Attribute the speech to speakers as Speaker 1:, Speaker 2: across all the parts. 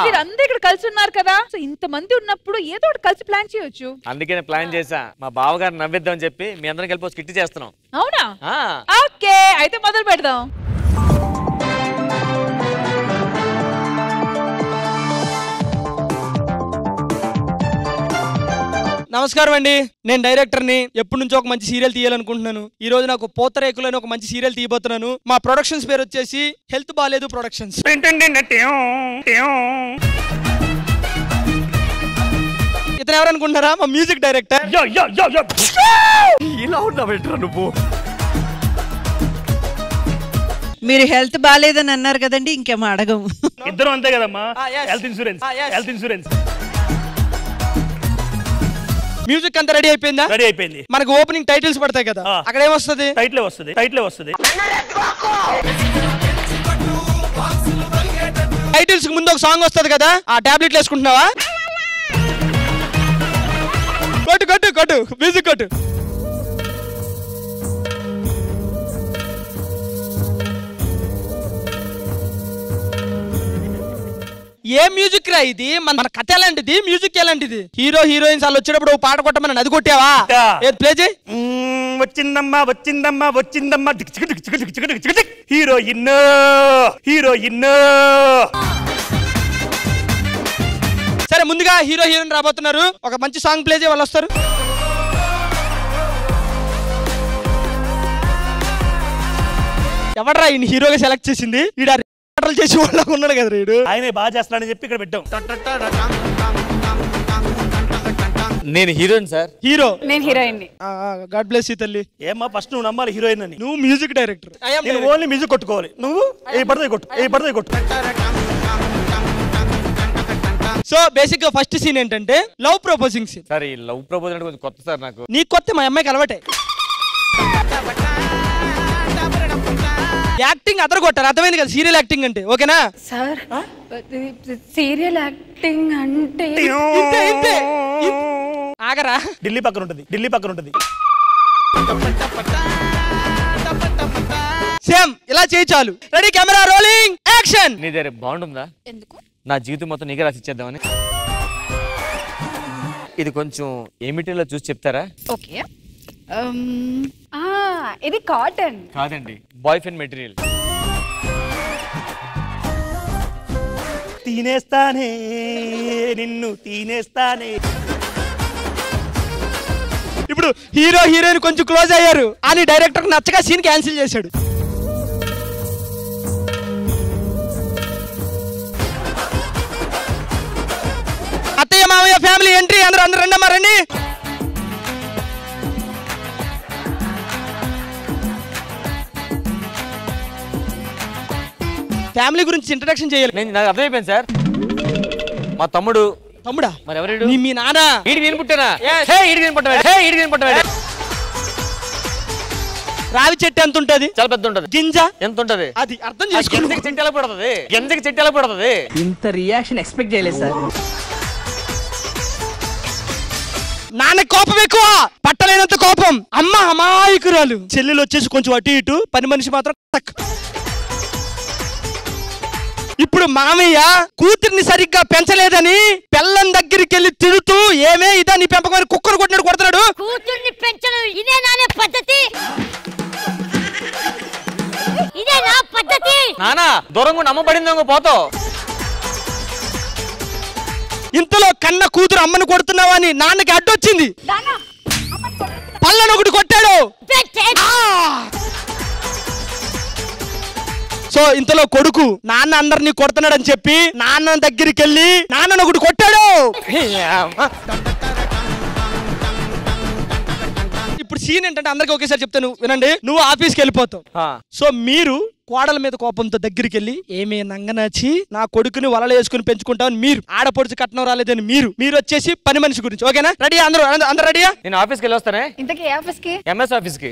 Speaker 1: మీరందరూ ఇక్కడ కలిసి ఉన్నారు కదా, సో ఇంత మంది ఉన్నప్పుడు ఏదో ఒకటి కలిసి ప్లాన్ చేయొచ్చు.
Speaker 2: అందుకే ప్లాన్ చేసా, మా బావగారు నవ్విద్దాం చెప్పి మీ అందరం కలిపి స్కిట్ చేస్తున్నాం.
Speaker 1: అవునా? ఓకే, అయితే మొదలు పెడదాం.
Speaker 3: నమస్కారం అండి, నేను డైరెక్టర్ని. ఎప్పటి నుంచో ఒక మంచి సీరియల్ తీయాలనుకుంటున్నాను. ఈ రోజు నాకు పోతరేకులని ఒక మంచి సీరియల్ తీయబోతున్నాను. మా ప్రొడక్షన్స్ పేరు వచ్చేసి హెల్త్ బాలేదు ప్రొడక్షన్స్. ఇతను ఎవరనుకుంటున్నారా? మా మ్యూజిక్ డైరెక్టర్.
Speaker 2: ఇలా ఉన్నావు నువ్వు.
Speaker 4: మీరు హెల్త్ బాలేదని అన్నారు కదండి, ఇంకేమో అడగం.
Speaker 5: ఇద్దరు అంతే కదమ్మా. Health insurance.
Speaker 3: మ్యూజిక్ అంతా రెడీ అయిపోయిందా?
Speaker 5: రెడీ అయిపోయింది.
Speaker 3: మనకు ఓపెనింగ్ టైటిల్స్ పడతాయి కదా, అక్కడ ఏమొస్తుంది?
Speaker 5: టైటిల్ వస్తుంది.
Speaker 3: టైటిల్స్ ముందు ఒక సాంగ్ వస్తుంది కదా, ఆ టాబ్లెట్లు వేసుకుంటున్నావా? కొట్టు మ్యూజిక్ కొట్టు. ఏ మ్యూజిక్ రా ఇది? మన కథ ఎలాంటిది, మ్యూజిక్ ఎలాంటిది? హీరో హీరోయిన్స్ వాళ్ళు వచ్చేటప్పుడు పాట కొట్టమని అది కొట్టావా? ప్లే చేయి.
Speaker 5: వచ్చిందమ్మా హీరోయిన్.
Speaker 3: సరే, ముందుగా హీరో హీరోయిన్ రాబోతున్నారు. ఒక మంచి సాంగ్ ప్లే చేయి, వాళ్ళు వస్తారు. ఎవడరా ఈయన హీరోగా సెలెక్ట్ చేసింది? ఈడ చేసి వాళ్ళకు ఉన్నాడు కదా రీడు.
Speaker 5: ఆయనే బాగా చేస్తాడని చెప్పి ఇక్కడ పెట్టాం.
Speaker 2: నేను హీరోయిన్ సార్.
Speaker 3: హీరో
Speaker 1: నేను హీరోయిన్.
Speaker 3: గాడ్ బ్లెస్ యూ తల్లి.
Speaker 5: ఏమ్మా, ఫస్ట్ నువ్వు నమ్మాలి హీరోయిన్ అని.
Speaker 3: నువ్వు మ్యూజిక్ డైరెక్టర్,
Speaker 5: నేను ఓన్లీ మ్యూజిక్ కొట్టుకోవాలి. నువ్వు ఏ పడతాయి కొట్టు.
Speaker 3: సో బేసిక్ గా ఫస్ట్ సీన్ ఏంటంటే లవ్ ప్రపోజింగ్ సీన్.
Speaker 2: సార్, ఈ లవ్ ప్రపోజల్ అంటే కొంచెం కొత్త సార్ నాకు.
Speaker 3: నీకు కొత్త, మా అమ్మాయికి అలవాటే. యాక్టింగ్ అదర కొట్టారు, అర్థమైంది కదా సీరియల్ యాక్టింగ్ అంటే. ఓకేనా
Speaker 1: సార్? సీరియల్ యాక్టింగ్ అంటే
Speaker 3: ఇంతే. ఆగరా,
Speaker 5: ఢిల్లీ పక్కన ఉంటుంది.
Speaker 3: సేమ్ ఇలా చేయి చాలు. Ready, camera rolling, action.
Speaker 2: నీ దగ్గర బాగుంటుందా?
Speaker 1: ఎందుకు?
Speaker 2: నా జీవితం మొత్తం నీకే రాసి ఇచ్చేద్దామని. ఇది కొంచెం ఏ మెటీరియల్ చూసి చెప్తారా?
Speaker 1: ఓకే, ఇది కాటన్
Speaker 2: కాదండి, బాయ్ ఫ్రెండ్ మెటీరియల్.
Speaker 5: తినేస్తానే నిన్ను తినేస్తానే.
Speaker 3: ఇప్పుడు హీరో హీరోయిన్ కొంచెం క్లోజ్ అయ్యారు అని డైరెక్టర్ నచ్చగా సీన్ క్యాన్సిల్ చేశాడు. అత్తయ్య మామయ్య ఫ్యామిలీ ఎంట్రీ. అందరూ రండమ్మా, రండి. ఫ్యామిలీ గురించి ఇంట్రడక్షన్ చేయాలి.
Speaker 2: నాకు అర్థమైపోయింది సార్. మా తమ్ముడా? మరి ఎవరు?
Speaker 3: మీ నాన్న.
Speaker 2: ఈడికి పుట్టానా?
Speaker 3: రావి చెట్టు ఎంత ఉంటది?
Speaker 2: చాలా పెద్ద ఉంటది.
Speaker 3: గింజ ఎంత
Speaker 2: ఉంటది?
Speaker 3: అది అర్థం చేసుకో.
Speaker 2: చెట్టు ఎలా పడుతుంది?
Speaker 6: ఇంత రియాక్షన్ ఎక్స్పెక్ట్ చేయలేదు సార్.
Speaker 3: నాన్న కోపం ఎక్కువ, పట్టలేనంత కోపం. అమ్మ అమాయకురాలు. చెల్లెలు వచ్చేసి కొంచెం అటు ఇటు, పని మనిషి మాత్రం టక్. ఇప్పుడు మామయ్య కూతుర్ని సరిగ్గా పెంచలేదని పెళ్ళం దగ్గరికి వెళ్ళి తిడుతూ, ఏమే ఇదా నీ పెంపకం, కుక్కను కొట్టినాడు కొడుతున్నాడు.
Speaker 7: కూతుర్ని పెంచడం ఇదే నానే పద్ధతి? ఇదే నా పద్ధతి?
Speaker 2: నానా దూరంగా నమ్మబడింది పోతావు.
Speaker 3: ఇంతలో కన్న కూతురు అమ్మను కొడుతున్నావని నాన్నకి అడ్డొచ్చింది. పళ్ళను ఒకటి కొట్టాడు. సో ఇంతలో కొడుకు నాన్న అందరినీ కొడుతున్నాడు అని చెప్పి నాన్న దగ్గరికి వెళ్ళి నాన్నను ఒకటి కొట్టాడు. ఇప్పుడు సీన్ ఏంటంటే అందరికి ఒకేసారి చెప్తాను వినండి. నువ్వు ఆఫీస్కి వెళ్ళిపోతావు. సో మీరు కోడల మీద కోపంతో దగ్గరికి వెళ్ళి, ఏమే నంగనాచి నా కొడుకుని వలలు వేసుకుని పెంచుకుంటామని మీరు, ఆడపడుచు కట్నం రాలేదని మీరు వచ్చేసి పని మనిషి గురించి. ఓకేనా? రెడీ? అందరూ రెడీయా?
Speaker 2: నేను ఆఫీస్కి వెళ్ళి వస్తానే.
Speaker 1: ఇంతకీ ఆఫీస్కి?
Speaker 2: ఎంఎస్ ఆఫీస్కి.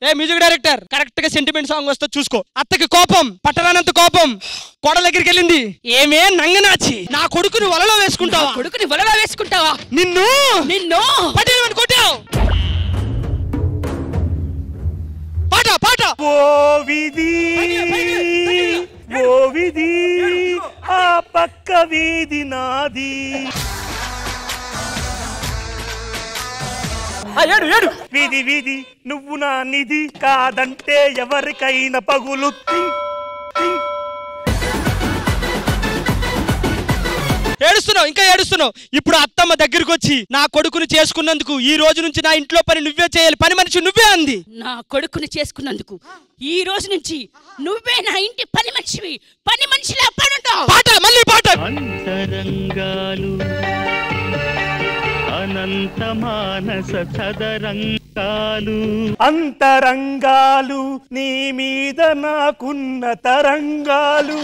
Speaker 3: ఏ మ్యూజిక్ డైరెక్టర్, కరెక్ట్ గా సెంటిమెంట్ సాంగ్ వస్తే చూసుకో. అత్తకి కోపం, పట్టరానంత కోపం. కోడల దగ్గరికి వెళ్ళింది, ఏమే నంగనాచి నా కొడుకుని వలలో వేసుకుంటావా? నిన్ను పట్టేమని కొట్టావు. పాట
Speaker 5: ఓ విధి ఓ విధి ఆ పక్క వీధి నాది. వీధి వీధి నువ్వు నా నిధి కాదంటే ఎవరికైనా పగులు.
Speaker 3: ఏడుస్తున్నావు, ఇంకా ఏడుస్తున్నావు. ఇప్పుడు అత్తమ్మ దగ్గరికి వచ్చి నా కొడుకుని చేసుకున్నందుకు ఈ రోజు నుంచి నా ఇంట్లో పని నువ్వే చేయాలి, పని మనిషి నువ్వే అంది.
Speaker 8: నా కొడుకుని చేసుకున్నందుకు ఈ రోజు నుంచి నువ్వే నా ఇంటి పని మనిషివి, పని మనిషిలా పడుంటావు.
Speaker 3: పాట, మళ్ళీ పాట.
Speaker 9: అంతరంగాలు అనంత మానస చదరంగాలు,
Speaker 5: అంతరంగాలు నీ మీద నాకున్న తరంగాలు.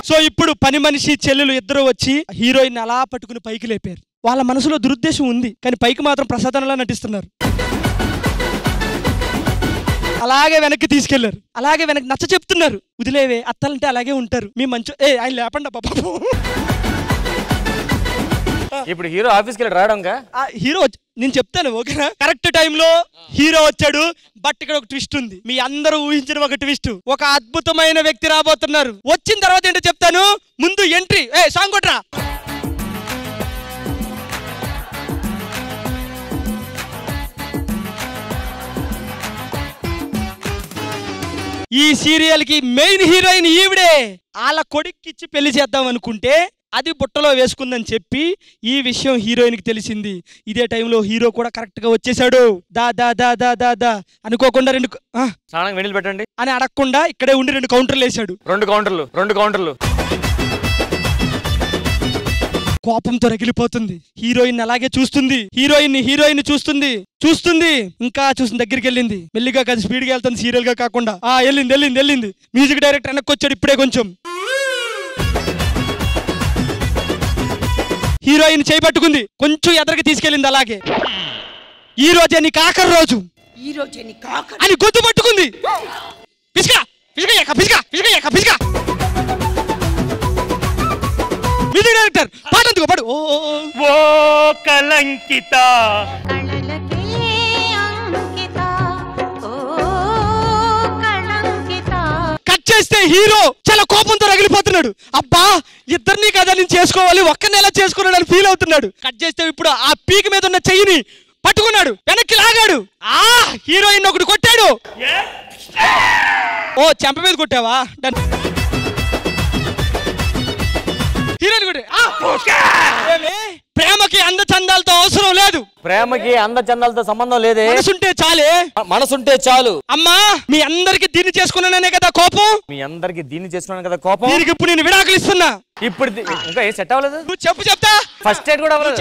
Speaker 3: సో ఇప్పుడు పని మనిషి చెల్లెలు ఇద్దరు వచ్చి హీరోయిన్ అలా పట్టుకుని పైకి లేపారు. వాళ్ళ మనసులో దురుద్దేశం ఉంది, కానీ పైకి మాత్రం ప్రసాదంలా నటిస్తున్నారు. అలాగే వెనక్కి తీసుకెళ్లారు, అలాగే వెనక్కి నచ్చ చెప్తున్నారు. వదిలేవే, అత్తలంటే అలాగే ఉంటారు, మీ మంచు. ఆయన లేపండి బాబు.
Speaker 2: ఇప్పుడు హీరో ఆఫీస్కి వెళ్ళి రావడంగా
Speaker 3: హీరో నేను చెప్తాను, ఓకేనా? కరెక్ట్ టైంలో హీరో వచ్చాడు. బట్ ఇక్కడ ఒక ట్విస్ట్ ఉంది. మీ అందరూ ఊహించిన ఒక ట్విస్ట్. ఒక అద్భుతమైన వ్యక్తి రాబోతున్నారు. వచ్చిన తర్వాత ఏంటో చెప్తాను, ముందు ఎంట్రీ. సాంగ్ కొట్రా. ఈ సీరియల్ కి మెయిన్ హీరోయిన్ ఈవిడే. వాళ్ళ కొడుక్కిచ్చి పెళ్లి చేద్దాం అనుకుంటే అది బుట్టలో వేసుకుందని చెప్పి ఈ విషయం హీరోయిన్ కి తెలిసింది. ఇదే టైంలో హీరో కూడా కరెక్ట్ గా వచ్చేసాడు. దా దా దా దా దా దా అనుకోకుండా
Speaker 2: స్నానం వెండిలు పెట్టండి
Speaker 3: అని అడగకుండా ఇక్కడే ఉండి 2 కౌంటర్లు వేసాడు.
Speaker 2: 2 కౌంటర్లు.
Speaker 3: కోపంతో రగిలిపోతుంది. హీరోయిన్ అలాగే చూస్తుంది. హీరోయిన్ చూస్తుంది. ఇంకా చూస్తుంది. దగ్గరికి వెళ్ళింది. మెల్లిగా కాదు, స్పీడ్ గా వెళ్తుంది, సీరియల్ గా కాకుండా. వెళ్ళింది. మ్యూజిక్ డైరెక్టర్ వెనక్కి వచ్చాడు ఇప్పుడే. కొంచెం హీరోయిన్ చేపట్టుకుంది, కొంచెం ఎదరికి తీసుకెళ్ళింది. అలాగే ఈ రోజే నీకు ఆఖరి రోజు అని గొంతు పట్టుకుంది. మ్యూజిక్ డైరెక్టర్ పాట ఎందుకు పాడు.
Speaker 5: ఓ కలంకిత
Speaker 3: కట్ చేస్తే హీరో చాలా కోపంతో రగిలిపోతున్నాడు. అబ్బా, ఇద్దరిని కదా నేను చేసుకోవాలి, ఒక్కరిని ఎలా చేసుకున్నాడు అని ఫీల్ అవుతున్నాడు. కట్ చేస్తే ఇప్పుడు ఆ పీక మీద ఉన్న చెయ్యిని పట్టుకున్నాడు, వెనక్కి లాగాడు. హీరోయిన్ ఒకటి కొట్టాడు. ఓ చెంప మీద కొట్టావా? హీరోయిన్ ప్రేమకి అందచందాలతో అవసరం లేదు.
Speaker 2: ప్రేమకి అందచందాలతో సంబంధం లేదే.
Speaker 3: మనసుంటే చాలు. అమ్మా, మీ అందరికి దీన్ని చేసుకున్నాననే కదా కోపం. దీనికి ఇప్పుడు నేను విడాకులు ఇస్తున్నా.
Speaker 2: ఇప్పుడు ఇంకా ఏ సెట్ అవ్వలేదు.
Speaker 3: నువ్వు చెప్తా.
Speaker 2: ఫస్ట్ ఎయిడ్ కూడా అవ్వలేదు.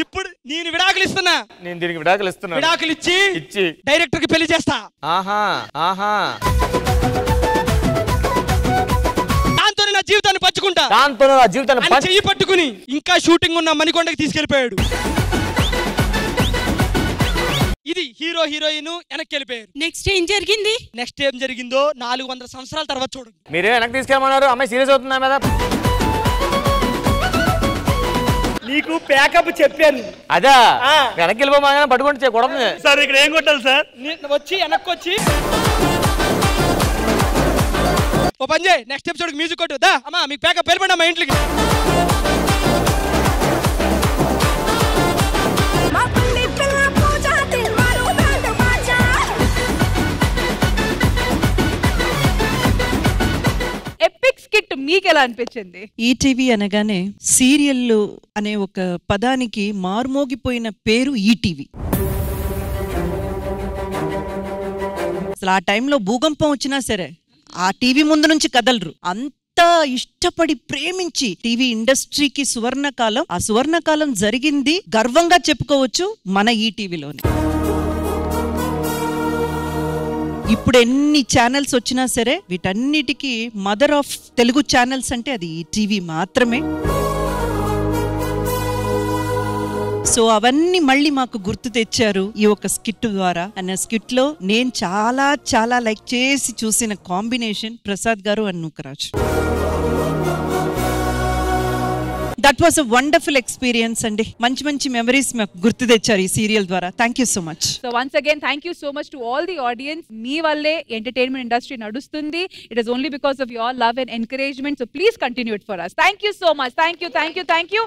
Speaker 3: ఇప్పుడు నేను విడాకులు ఇస్తున్నా.
Speaker 2: నేను దీనికి విడాకులు ఇస్తున్నా.
Speaker 3: విడాకులు ఇచ్చి డైరెక్టర్ కి పెళ్లి చేస్తా. నా జీవితాన్ని పంచుకుంటా. చెయ్యి పట్టుకుని ఇంకా షూటింగ్ ఉన్న మణికొండకి తీసుకెళ్లిపోయాడు. ఇది హీరో హీరోయిన్ వెనక్కి వెళ్ళిపోయారు.
Speaker 8: నెక్స్ట్ ఏం
Speaker 3: జరిగిందో 400 సంవత్సరాల తర్వాత చూడండి.
Speaker 2: మీరే వెనక్కి తీసుకెళ్ళమన్నారు. అమ్మాయి సీరియస్ అవుతుందా మీద?
Speaker 3: నీకు ప్యాకప్ చెప్పాను.
Speaker 2: అదా వెనక్కి వెళ్ళిపోమా పట్టుకుంటే కొడుతుంది.
Speaker 5: సార్ ఇక్కడ ఏం కొట్టాలి సార్?
Speaker 3: వచ్చి వెనక్కి వచ్చి ఓ పని చేయి, నెక్స్ట్ ఎపిసోడ్ మ్యూజిక్ కొట్టు. దా అమ్మా, మీకు ప్యాకప్ వెళ్ళిపోండి మా ఇంట్లోకి.
Speaker 1: ఎపిక్ స్కిట్ మీకు ఎలా అనిపించింది?
Speaker 4: ఈటీవీ అనగానే సీరియల్ అనే ఒక పదానికి మార్మోగిపోయిన పేరు ఈటీవీ. అసలు ఆ టైంలో భూకంపం వచ్చినా సరే ఆ టీవీ ముందు నుంచి కదలరు. అంత ఇష్టపడి ప్రేమించి టీవీ ఇండస్ట్రీకి సువర్ణకాలం. ఆ సువర్ణకాలం జరిగింది గర్వంగా చెప్పుకోవచ్చు మన ఈటీవీలోనే. ఇప్పుడు ఎన్ని ఛానల్స్ వచ్చినా సరే వీటన్నిటికీ మదర్ ఆఫ్ తెలుగు ఛానల్స్ అంటే అది ఈటీవీ మాత్రమే. సో అవన్నీ మళ్ళీ మాకు గుర్తు తెచ్చారు ఈ ఒక స్కిట్ ద్వారా. అన్న స్కిట్ లో నేను చాలా లైక్ చేసి చూసిన కాంబినేషన్ ప్రసాద్ గారు and Nookaraj. That it was a wonderful experience అండి. మంచి మంచి మెమరీస్ మాకు గుర్తు తెచ్చారు ఈ సీరియల్ ద్వారా. Thank you so much.
Speaker 1: So once again thank you so much to all the audience. మీ వల్లే ఎంటర్టైన్మెంట్ ఇండస్ట్రీ నడుస్తుంది. It is only because of your love and encouragement. So please continue it for us. Thank you so much. Thank you.